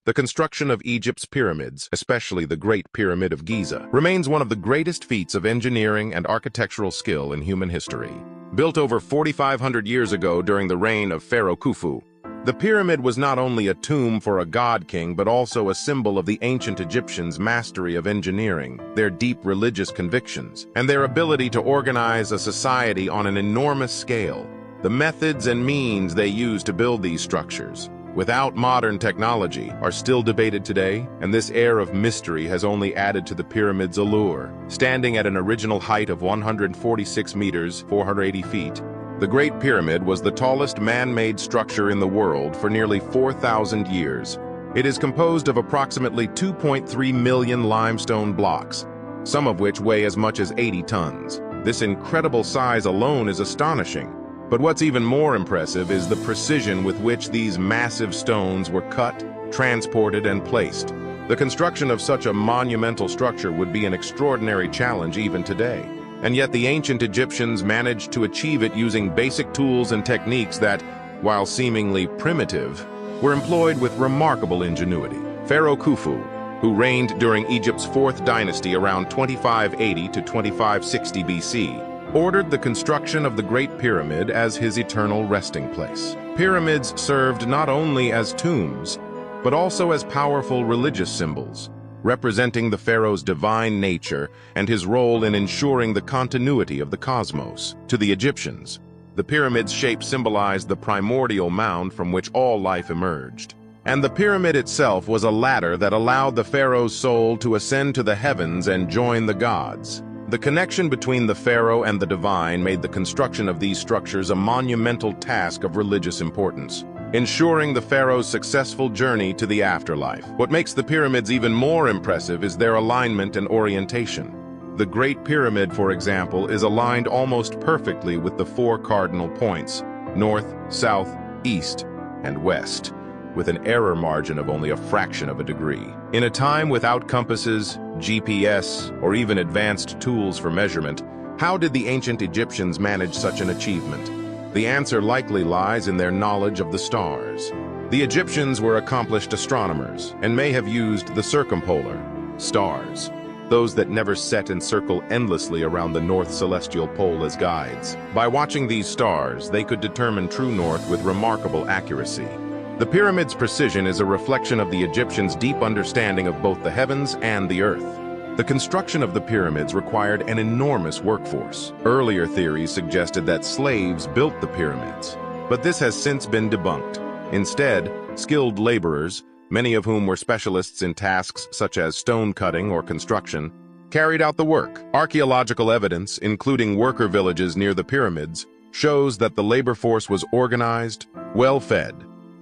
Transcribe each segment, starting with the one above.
The construction of Egypt's pyramids, especially the Great Pyramid of Giza, remains one of the greatest feats of engineering and architectural skill in human history. Built over 4,500 years ago during the reign of Pharaoh Khufu, the pyramid was not only a tomb for a god-king but also a symbol of the ancient Egyptians' mastery of engineering, their deep religious convictions, and their ability to organize a society on an enormous scale. The methods and means they used to build these structures, without modern technology, are still debated today, and this air of mystery has only added to the pyramid's allure. Standing at an original height of 146 meters, 480 feet, the Great Pyramid was the tallest man-made structure in the world for nearly 4,000 years. It is composed of approximately 2.3 million limestone blocks, some of which weigh as much as 80 tons. This incredible size alone is astonishing. But what's even more impressive is the precision with which these massive stones were cut, transported, and placed. The construction of such a monumental structure would be an extraordinary challenge even today. And yet the ancient Egyptians managed to achieve it using basic tools and techniques that, while seemingly primitive, were employed with remarkable ingenuity. Pharaoh Khufu, who reigned during Egypt's 4th dynasty around 2580 to 2560 BC, ordered the construction of the Great Pyramid as his eternal resting place. Pyramids served not only as tombs, but also as powerful religious symbols, representing the pharaoh's divine nature and his role in ensuring the continuity of the cosmos. To the Egyptians, the pyramid's shape symbolized the primordial mound from which all life emerged. And the pyramid itself was a ladder that allowed the pharaoh's soul to ascend to the heavens and join the gods. The connection between the pharaoh and the divine made the construction of these structures a monumental task of religious importance, ensuring the pharaoh's successful journey to the afterlife. What makes the pyramids even more impressive is their alignment and orientation. The Great Pyramid, for example, is aligned almost perfectly with the 4 cardinal points, north, south, east, and west, with an error margin of only a fraction of a degree. In a time without compasses, GPS, or even advanced tools for measurement, how did the ancient Egyptians manage such an achievement? The answer likely lies in their knowledge of the stars. The Egyptians were accomplished astronomers and may have used the circumpolar stars, those that never set and circle endlessly around the north celestial pole, as guides. By watching these stars, they could determine true north with remarkable accuracy. The pyramid's precision is a reflection of the Egyptians' deep understanding of both the heavens and the earth. The construction of the pyramids required an enormous workforce. Earlier theories suggested that slaves built the pyramids, but this has since been debunked. Instead, skilled laborers, many of whom were specialists in tasks such as stone cutting or construction, carried out the work. Archaeological evidence, including worker villages near the pyramids, shows that the labor force was organized, well-fed,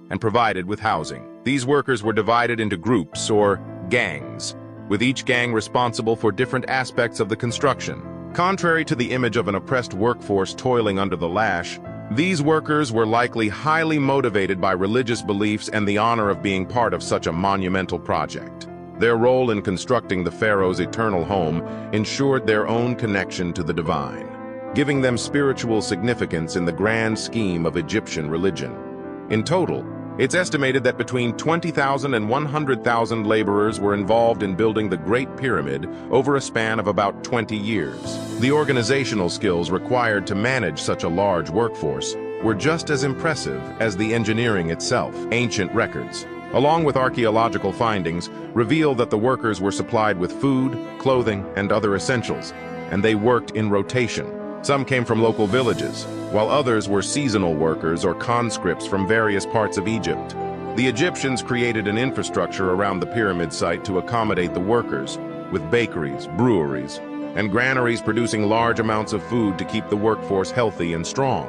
and provided with housing. These workers were divided into groups or gangs, with each gang responsible for different aspects of the construction. Contrary to the image of an oppressed workforce toiling under the lash, these workers were likely highly motivated by religious beliefs and the honor of being part of such a monumental project. Their role in constructing the pharaoh's eternal home ensured their own connection to the divine, giving them spiritual significance in the grand scheme of Egyptian religion. In total, it's estimated that between 20,000 and 100,000 laborers were involved in building the Great Pyramid over a span of about 20 years. The organizational skills required to manage such a large workforce were just as impressive as the engineering itself. Ancient records, along with archaeological findings, reveal that the workers were supplied with food, clothing, and other essentials, and they worked in rotation. Some came from local villages, while others were seasonal workers or conscripts from various parts of Egypt. The Egyptians created an infrastructure around the pyramid site to accommodate the workers, with bakeries, breweries, and granaries producing large amounts of food to keep the workforce healthy and strong.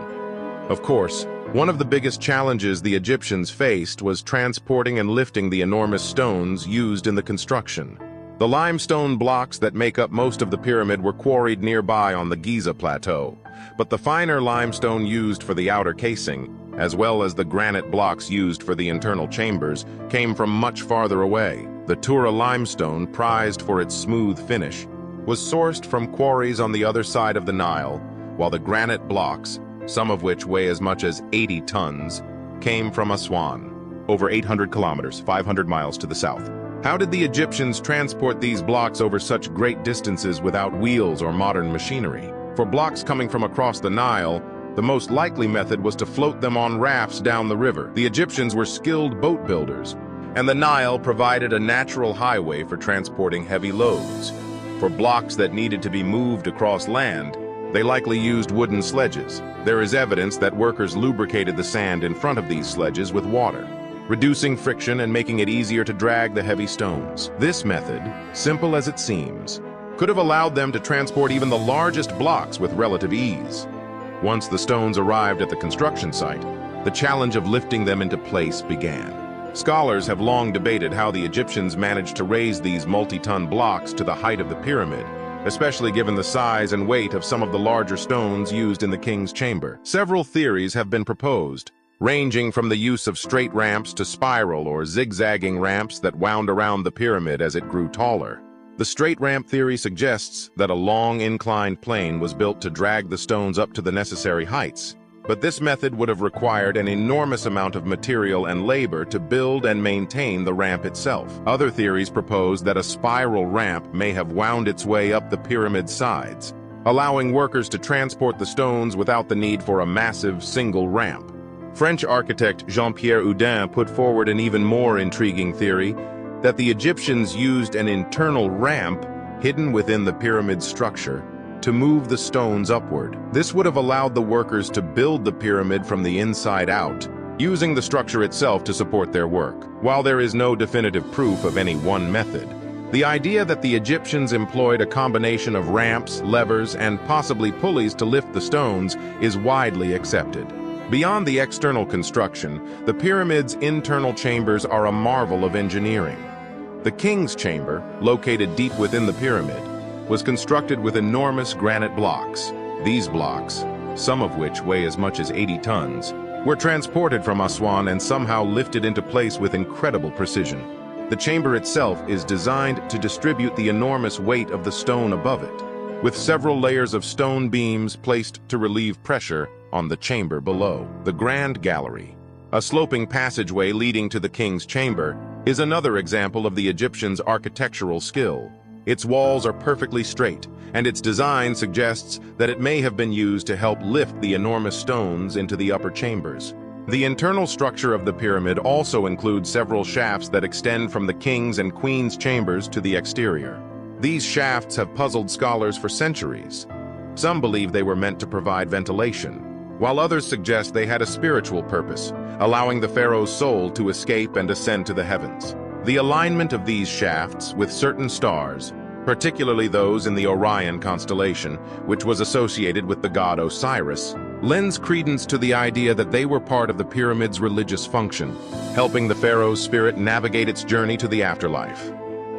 Of course, one of the biggest challenges the Egyptians faced was transporting and lifting the enormous stones used in the construction. The limestone blocks that make up most of the pyramid were quarried nearby on the Giza plateau, but the finer limestone used for the outer casing, as well as the granite blocks used for the internal chambers, came from much farther away. The Tura limestone, prized for its smooth finish, was sourced from quarries on the other side of the Nile, while the granite blocks, some of which weigh as much as 80 tons, came from Aswan. over 800 kilometers, 500 miles to the south. How did the Egyptians transport these blocks over such great distances without wheels or modern machinery? For blocks coming from across the Nile, the most likely method was to float them on rafts down the river. The Egyptians were skilled boat builders, and the Nile provided a natural highway for transporting heavy loads. For blocks that needed to be moved across land, they likely used wooden sledges. There is evidence that workers lubricated the sand in front of these sledges with water, reducing friction and making it easier to drag the heavy stones. This method, simple as it seems, could have allowed them to transport even the largest blocks with relative ease. Once the stones arrived at the construction site, the challenge of lifting them into place began. Scholars have long debated how the Egyptians managed to raise these multi-ton blocks to the height of the pyramid, especially given the size and weight of some of the larger stones used in the king's chamber. Several theories have been proposed, ranging from the use of straight ramps to spiral or zigzagging ramps that wound around the pyramid as it grew taller. The straight ramp theory suggests that a long inclined plane was built to drag the stones up to the necessary heights, but this method would have required an enormous amount of material and labor to build and maintain the ramp itself. Other theories propose that a spiral ramp may have wound its way up the pyramid's sides, allowing workers to transport the stones without the need for a massive single ramp. French architect Jean-Pierre Houdin put forward an even more intriguing theory that the Egyptians used an internal ramp hidden within the pyramid's structure to move the stones upward. This would have allowed the workers to build the pyramid from the inside out, using the structure itself to support their work. While there is no definitive proof of any one method, the idea that the Egyptians employed a combination of ramps, levers, and possibly pulleys to lift the stones is widely accepted. Beyond the external construction, the pyramid's internal chambers are a marvel of engineering. The king's chamber, located deep within the pyramid, was constructed with enormous granite blocks. These blocks, some of which weigh as much as 80 tons, were transported from Aswan and somehow lifted into place with incredible precision. The chamber itself is designed to distribute the enormous weight of the stone above it, with several layers of stone beams placed to relieve pressure on the chamber below. The Grand Gallery, a sloping passageway leading to the king's chamber, is another example of the Egyptians' architectural skill. Its walls are perfectly straight, and its design suggests that it may have been used to help lift the enormous stones into the upper chambers. The internal structure of the pyramid also includes several shafts that extend from the king's and queen's chambers to the exterior. These shafts have puzzled scholars for centuries. Some believe they were meant to provide ventilation, while others suggest they had a spiritual purpose, allowing the pharaoh's soul to escape and ascend to the heavens. The alignment of these shafts with certain stars, particularly those in the Orion constellation, which was associated with the god Osiris, lends credence to the idea that they were part of the pyramid's religious function, helping the pharaoh's spirit navigate its journey to the afterlife.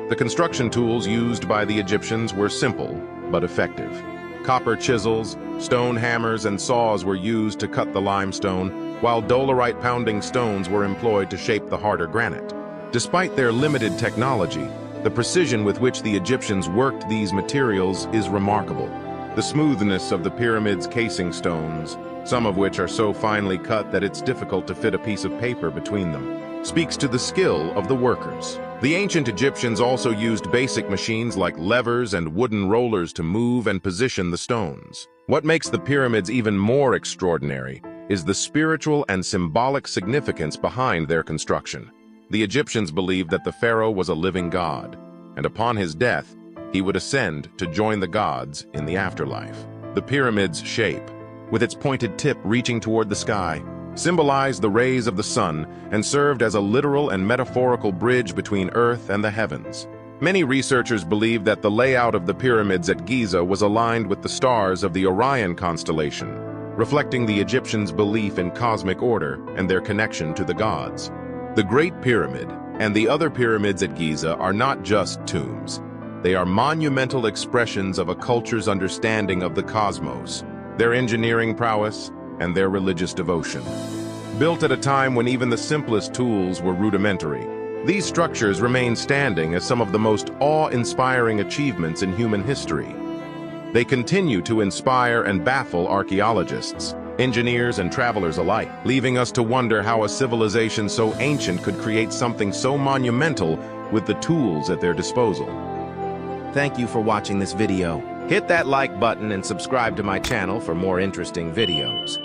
The construction tools used by the Egyptians were simple but effective. Copper chisels, stone hammers, and saws were used to cut the limestone, while dolerite pounding stones were employed to shape the harder granite. Despite their limited technology, the precision with which the Egyptians worked these materials is remarkable. The smoothness of the pyramid's casing stones, some of which are so finely cut that it's difficult to fit a piece of paper between them, speaks to the skill of the workers. The ancient Egyptians also used basic machines like levers and wooden rollers to move and position the stones. What makes the pyramids even more extraordinary is the spiritual and symbolic significance behind their construction. The Egyptians believed that the pharaoh was a living god, and upon his death, he would ascend to join the gods in the afterlife. The pyramid's shape, with its pointed tip reaching toward the sky, symbolized the rays of the sun and served as a literal and metaphorical bridge between earth and the heavens. Many researchers believe that the layout of the pyramids at Giza was aligned with the stars of the Orion constellation, reflecting the Egyptians' belief in cosmic order and their connection to the gods. The Great Pyramid and the other pyramids at Giza are not just tombs. They are monumental expressions of a culture's understanding of the cosmos, their engineering prowess, and their religious devotion. Built at a time when even the simplest tools were rudimentary, these structures remain standing as some of the most awe-inspiring achievements in human history. They continue to inspire and baffle archaeologists, engineers and travelers alike, leaving us to wonder how a civilization so ancient could create something so monumental with the tools at their disposal. Thank you for watching this video. Hit that like button and subscribe to my channel for more interesting videos.